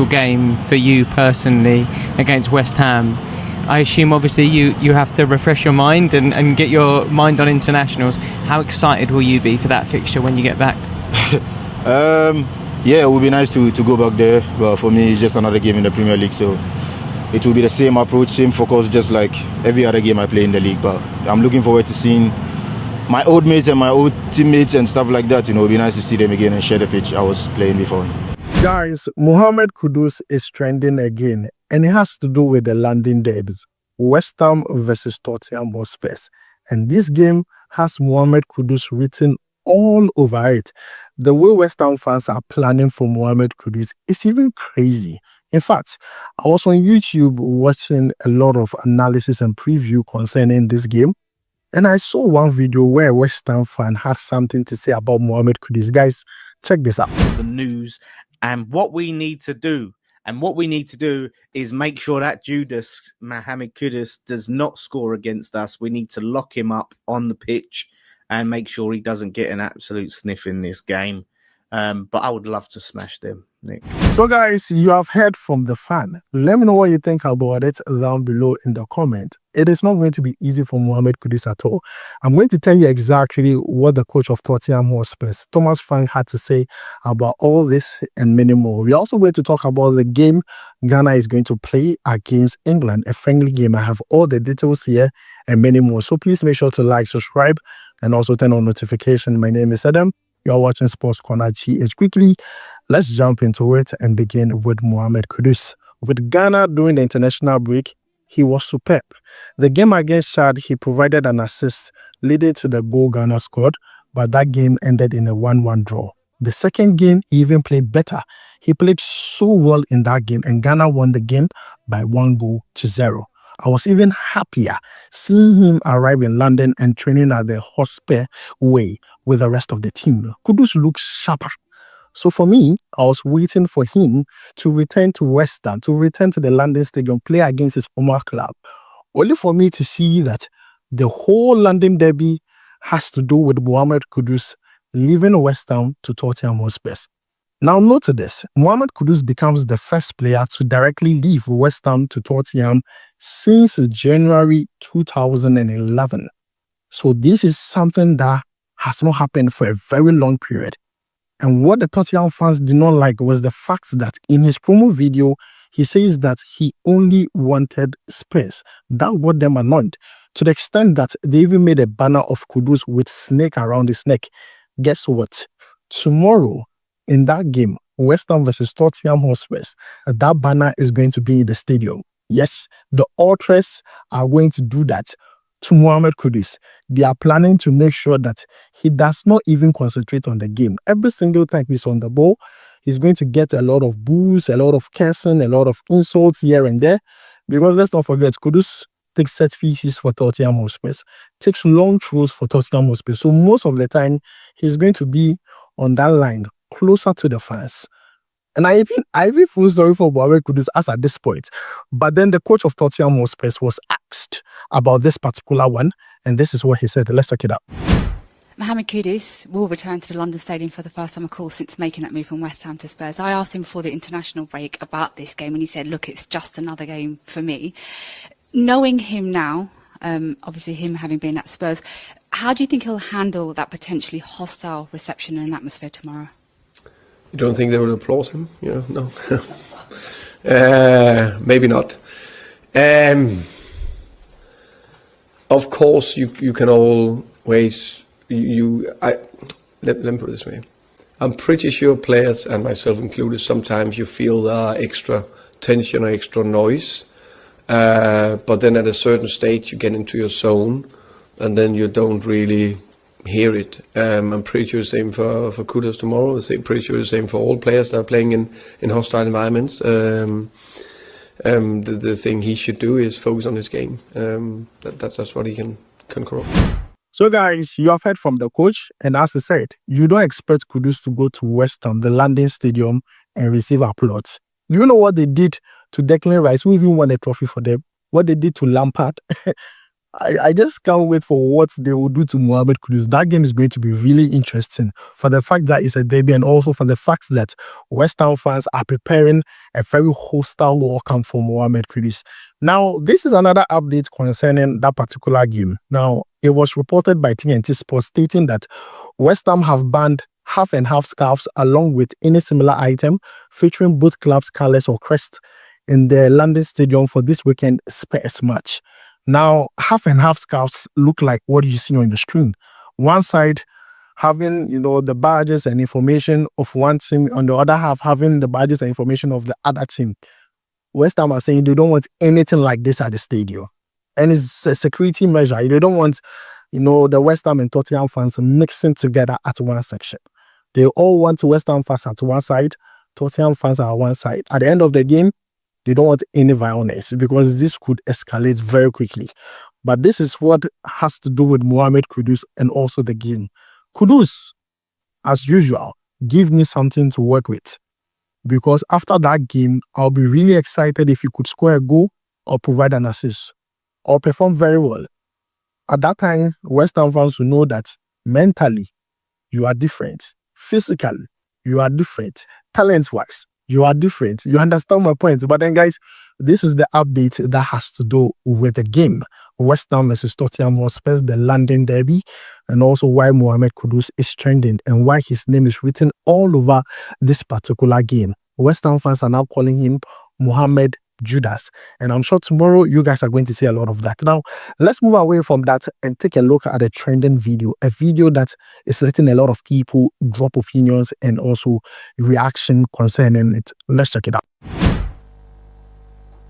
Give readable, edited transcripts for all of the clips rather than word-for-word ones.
Game for you personally against West Ham. I assume obviously you have to refresh your mind and get your mind on internationals. How excited will you be for that fixture when you get back? Yeah, it would be nice to go back there, but for me it's just another game in the Premier League, so it will be the same approach, same focus, just like every other game I play in the league. But I'm looking forward to seeing my old mates and my old teammates and stuff like that. You know, it'll be nice to see them again and share the pitch I was playing before. Guys, Mohammed Kudus is trending again, and it has to do with the London derbs, West Ham versus Tottenham Hotspur. And this game has Mohammed Kudus written all over it. The way West Ham fans are planning for Mohammed Kudus is even crazy. In fact, I was on YouTube watching a lot of analysis and preview concerning this game, and I saw one video where a West Ham fan had something to say about Mohammed Kudus. Guys, check this out. The news and what we need to do. And what we need to do is make sure that Mohammed Kudus does not score against us. We need to lock him up on the pitch and make sure he doesn't get an absolute sniff in this game. But I would love to smash them, Nick. So guys, you have heard from the fan. Let me know what you think about it down below in the comment. It is not going to be easy for Mohammed Kudus at all. I'm going to tell you exactly what the coach of Tottenham Hotspur, Thomas Frank, had to say about all this and many more. We're also going to talk about the game Ghana is going to play against England, a friendly game. I have all the details here and many more. So please make sure to like, subscribe, and also turn on notification. My name is Adam. You're watching SportsCornerGH. Quickly, let's jump into it and begin with Mohammed Kudus. With Ghana during the international break, he was superb. The game against Chad, he provided an assist leading to the goal Ghana scored, but that game ended in a 1-1 draw. The second game, he even played better. He played so well in that game, and Ghana won the game by 1-0. I was even happier seeing him arrive in London and training at the Hotspur way with the rest of the team. Kudus looks sharper. So for me, I was waiting for him to return to West Ham, to return to the London Stadium, play against his former club, only for me to see that the whole London derby has to do with Mohammed Kudus leaving West Ham to Tottenham Hotspur. Now note this, Mohammed Kudus becomes the first player to directly leave West Ham to Tottenham since January 2011. So this is something that has not happened for a very long period. And what the Tottenham fans did not like was the fact that in his promo video, he says that he only wanted Spurs. That got them annoyed, to the extent that they even made a banner of Kudus with snake around his neck. Guess what? Tomorrow, in that game, West Ham versus Tottenham Hotspur, that banner is going to be in the stadium. Yes, the Ultras are going to do that to Mohammed Kudus. They are planning to make sure that he does not even concentrate on the game. Every single time he's on the ball, he's going to get a lot of boos, a lot of cursing, a lot of insults here and there. Because let's not forget, Kudus takes set pieces for Tottenham Hotspur, takes long throws for Tottenham Hotspur. So most of the time, he's going to be on that line, closer to the fans. And I even feel sorry for Mohammed Kudus as at this point. But then the coach of Tottenham Hotspur was asked about this particular one, and this is what he said. Let's check it out. Mohammed Kudus will return to the London Stadium for the first time, of course, since making that move from West Ham to Spurs. I asked him before the international break about this game, and he said, look, it's just another game for me. Knowing him now, obviously him having been at Spurs, how do you think he'll handle that potentially hostile reception and atmosphere tomorrow? You don't think they will applaud him? Yeah, no. Maybe not. Of course, you can always. Let me put it this way. I'm pretty sure players, and myself included, sometimes you feel extra tension or extra noise. But then at a certain stage, you get into your zone, and then you don't really hear it. I'm pretty sure the same for Kudus tomorrow. I'm pretty sure the same for all players that are playing in hostile environments. The thing he should do is focus on his game. That's what he can correct. So guys, you have heard from the coach, and as I said, you don't expect Kudus to go to West Ham, the London Stadium, and receive applause. Do you know what they did to Declan Rice, who even won a trophy for them? What they did to Lampard? I just can't wait for what they will do to Mohammed Kudus. That game is going to be really interesting for the fact that it's a debut and also for the fact that West Ham fans are preparing a very hostile welcome for Mohammed Kudus. Now, this is another update concerning that particular game. Now, it was reported by TNT Sports stating that West Ham have banned half and half scarves along with any similar item featuring both clubs' colours or crests in the London Stadium for this weekend Spurs match. Now, half and half scarves look like what you see on the screen. One side having, the badges and information of one team, on the other half having the badges and information of the other team. West Ham are saying they don't want anything like this at the stadium. And it's a security measure. They don't want, the West Ham and Tottenham fans mixing together at one section. They all want West Ham fans at one side, Tottenham fans are at one side. At the end of the game, they don't want any violence because this could escalate very quickly. But this is what has to do with Mohammed Kudus and also the game. Kudus, as usual, give me something to work with. Because after that game, I'll be really excited if you could score a goal or provide an assist or perform very well. At that time, West Ham fans will know that mentally, you are different. Physically, you are different. Talent-wise, you are different. You understand my point. But then, guys, this is the update that has to do with the game. West Ham versus Tottenham Hotspur, the London derby, and also why Mohammed Kudus is trending and why his name is written all over this particular game. West Ham fans are now calling him Mohammed Judas. And I'm sure tomorrow you guys are going to see a lot of that. Now, let's move away from that and take a look at a trending video. A video that is letting a lot of people drop opinions and also reaction concerning it. Let's check it out.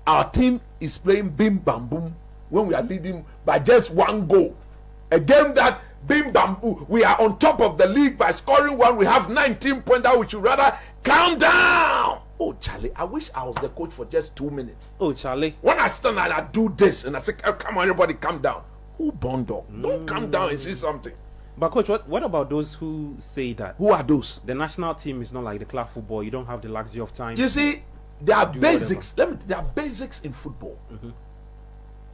Our team is playing bim bam boom when we are leading by just one goal. A game that bim bam boom, we are on top of the league by scoring one. We have 19 points. We should rather calm down. Oh, Charlie, I wish I was the coach for just 2 minutes. Oh, Charlie. When I stand and I do this and I say, oh, come on, everybody, calm down. Who bond dog? Don't calm down and say something. But, Coach, what about those who say that? Who are those? The national team is not like the club football. You don't have the luxury of time. You see, there are basics. There are basics in football.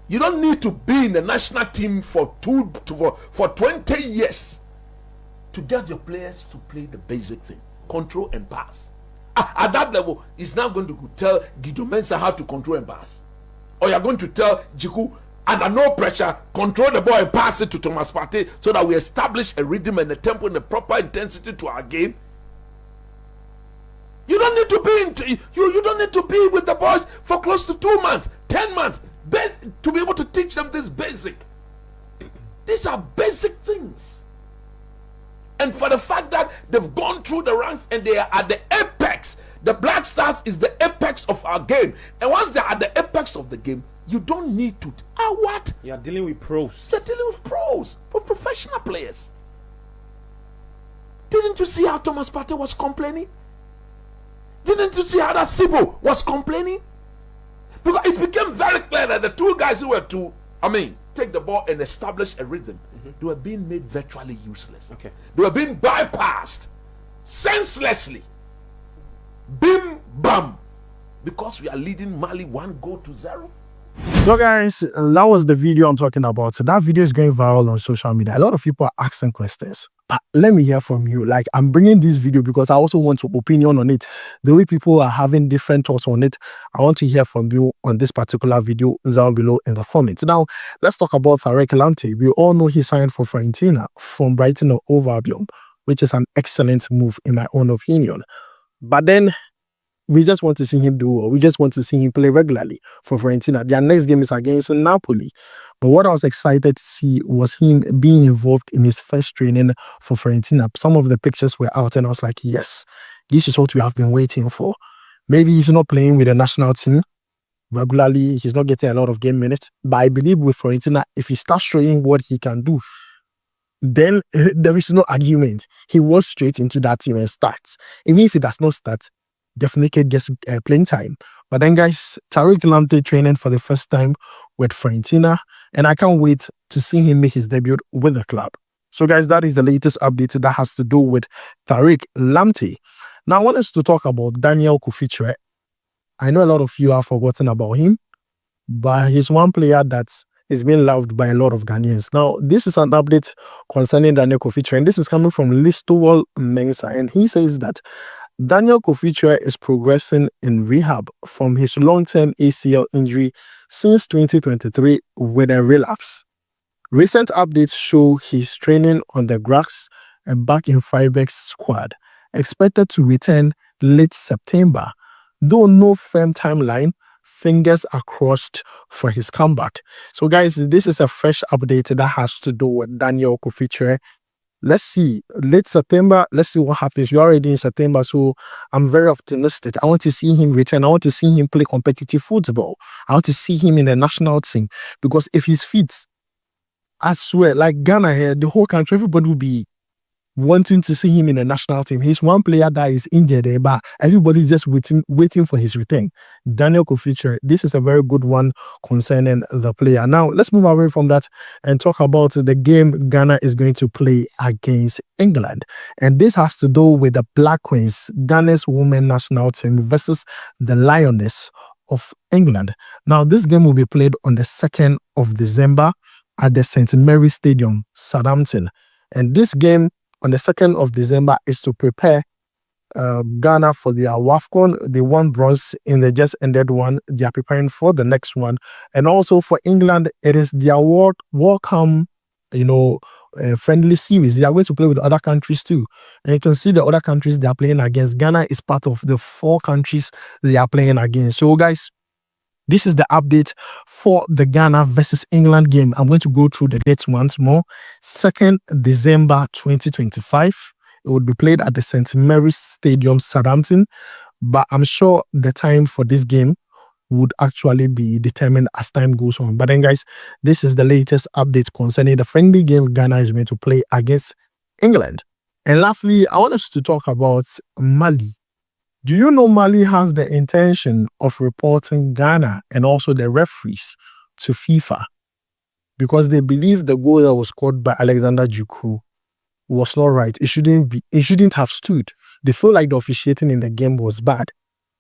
You don't need to be in the national team for 20 years to get your players to play the basic thing. Control and pass. At that level, it's now going to tell Guido Mensah how to control and pass. Or you're going to tell Jiku, under no pressure, control the ball and pass it to Thomas Partey so that we establish a rhythm and a tempo and a proper intensity to our game. You don't need to be you don't need to be with the boys for close to 2 months, 10 months to be able to teach them this basic. These are basic things. And for the fact that they've gone through the ranks and they are at the apex, the Black Stars is the apex of our game. And once they're at the apex of the game, you don't need to. What? You're dealing with pros. You're dealing with pros, with professional players. Didn't you see how Thomas Partey was complaining? Didn't you see how that Sibo was complaining? Because it became very clear that the two guys who were to, take the ball and establish a rhythm, they were being made virtually useless. Okay. They were being bypassed senselessly. Bim bam. Because we are leading Mali 1-0. So guys, that was the video I'm talking about. So that video is going viral on social media. A lot of people are asking questions. But let me hear from you. Like, I'm bringing this video because I also want your opinion on it. The way people are having different thoughts on it, I want to hear from you on this particular video down below in the comments. Now, let's talk about Tariq Lamptey. We all know he signed for Fiorentina from Brighton or Hove Albion, which is an excellent move in my own opinion. But then, we just want to see him do well. We just want to see him play regularly for Fiorentina. Their next game is against Napoli. But what I was excited to see was him being involved in his first training for Fiorentina. Some of the pictures were out and I was like, yes, this is what we have been waiting for. Maybe he's not playing with the national team regularly. He's not getting a lot of game minutes. But I believe with Fiorentina, if he starts showing what he can do, then there is no argument. He walks straight into that team and starts. Even if he does not start, definitely gets playing time. But then, guys, Tariq Lamptey training for the first time with Fiorentina, and I can't wait to see him make his debut with the club. So, guys, that is the latest update that has to do with Tariq Lamptey. Now, I want us to talk about Daniel Kofi. I know a lot of you have forgotten about him, but he's one player that is being loved by a lot of Ghanaians. Now, this is an update concerning Daniel Kofi, and this is coming from Listowel Mensah, and he says that Daniel Kofi is progressing in rehab from his long-term ACL injury since 2023 with a relapse. Recent updates show he's training on the grass and back in Freiburg's squad, expected to return late September. Though no firm timeline, fingers are crossed for his comeback. So guys, this is a fresh update that has to do with Daniel Kofi. Let's see, late September, let's see what happens. We're already in September, so I'm very optimistic. I want to see him return. I want to see him play competitive football. I want to see him in the national team, because if he's fit, I swear, like Ghana here, the whole country, everybody will be wanting to see him in the national team. He's one player that is injured there, but everybody's just waiting for his return. Daniel Kofi, this is a very good one concerning the player. Now, let's move away from that and talk about the game Ghana is going to play against England. And this has to do with the Black Queens, Ghana's women national team versus the Lioness of England. Now, this game will be played on the 2nd of December at the St. Mary's Stadium, Southampton. And this game on the 2nd of December is to prepare Ghana for their WAFCON. They won bronze in the just ended one. They are preparing for the next one. And also for England, it is their welcome, friendly series. They are going to play with other countries too. And you can see the other countries they are playing against. Ghana is part of the 4 countries they are playing against. So guys, this is the update for the Ghana versus England game. I'm going to go through the dates once more. 2nd December 2025. It would be played at the St. Mary's Stadium, Southampton. But I'm sure the time for this game would actually be determined as time goes on. But then, guys, this is the latest update concerning the friendly game Ghana is going to play against England. And lastly, I want us to talk about Mali. Do you know Mali has the intention of reporting Ghana and also the referees to FIFA because they believe the goal that was scored by Alexander Djoukou was not right. It shouldn't have stood. They feel like the officiating in the game was bad,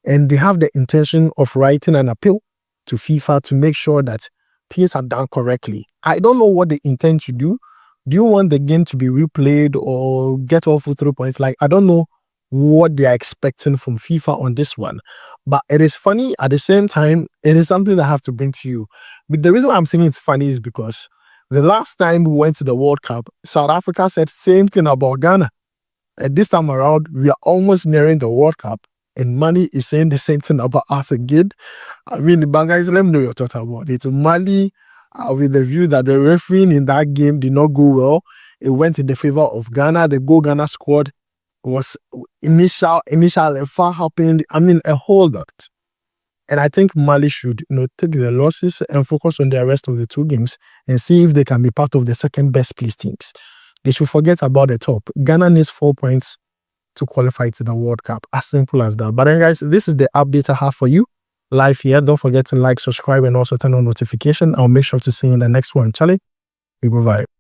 and they have the intention of writing an appeal to FIFA to make sure that things are done correctly. I don't know what they intend to do. Do you want the game to be replayed or get all 3 points? Like, I don't know what they are expecting from FIFA on this one. But it is funny. At the same time, it is something that I have to bring to you. But the reason why I'm saying it's funny is because the last time we went to the World Cup, South Africa said same thing about Ghana. And this time around, we are almost nearing the World Cup, and Mali is saying the same thing about us again. I mean, guys, let me know your thoughts about it. Mali, with the view that the refereeing in that game did not go well, it went in the favor of Ghana. The goal Ghana scored was initial and far happened. I mean, a whole lot. And I think Mali should, take the losses and focus on the rest of the 2 games and see if they can be part of the second best placed teams. They should forget about the top. Ghana needs 4 points to qualify to the World Cup. As simple as that. But then, guys, this is the update I have for you live here. Don't forget to like, subscribe, and also turn on notification. I'll make sure to see you in the next one. Charlie, we provide.